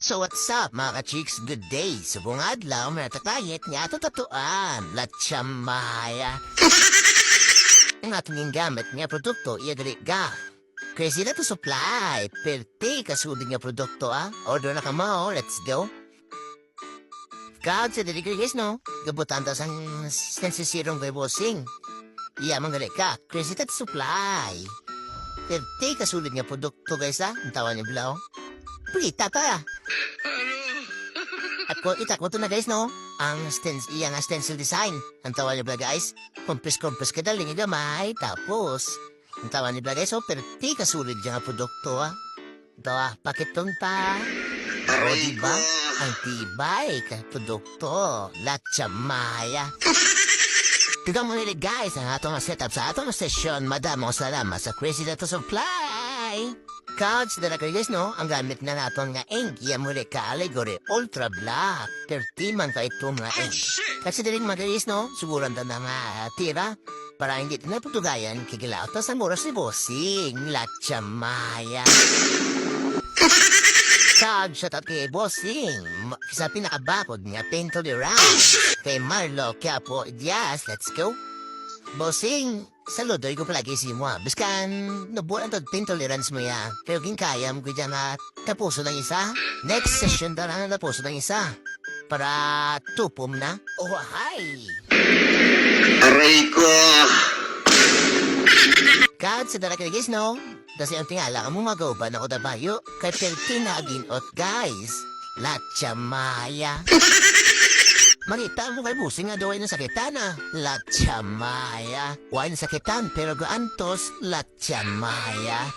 So what's up mga ka-chicks? Good day. Subong adlaw, matatayit niya ito tatuan. Latsamaya. Ang aking gamit niya produkto, iadali ga. Crazy na to supply. Perte kasudin niya produkto Order na ka mo, let's go. Kag sa delivery guys no? Gabutan tas ang sensisirong kay bossing. Iya manggali ka. Crazy na to supply. Perte kasudin niya produkto guys Ang tawa niya blaw. Prita ta. At ko itakbo to na guys no? Ang stencil design. Ang tawa niya guys. Kumpis ka daling gamay. Tapos, ang tawa niya guys perti kasulit niya nga produkto Ito pakiton pa. O diba? Ang tibay ka produkto. Latsamaya. Tigang mo nila guys ang atong setup sa atong session. Madamong salamat sa Crazy na to supply. Cards na guys no? Ang gamit na naton nga ink. Iya mo rin ka-allegory. Ultra black. 30 man ka ito nga ink. Kasi din mga guys no? Siguran na nga tira. Para hindi na putugayan. Kikilaw to sa mura si bossing. Latsamaya. Cards sa kay bossing. Sa pinakabakod niya. Paint to the round. Kay Marlo Quiapo. Yes, let's go. Bossing. Saludoy ko palagi si mo Biskan, nabuan ang tolerance mo Pero kayam ko dyan tapuso ng isa. Next session na lang tapuso ng isa. Para tupom na. Oh, hi! Aray ko! Kad sa dala guys, no? Kasi ang tingala ka mo magawa na ko dabayo. Kay pertinagin guys. Latsamaya. Marita mo kay busing nga doon ng sakitan Latsamaya. Wain sakitan pero gaantos latsamaya.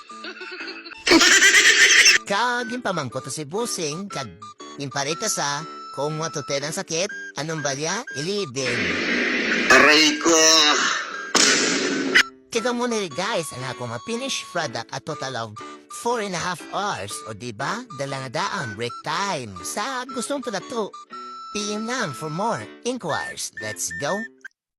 Kag yung pamangko to si busing kag yung parita sa kung matuten ang sakit anong balya ilibin. Aray ko! Tiga mo nila guys ang akong finished product at total of 4.5 hours. O diba? Dala nga daan break time. Sa gustong produkto PM now for more inquiries. Let's go.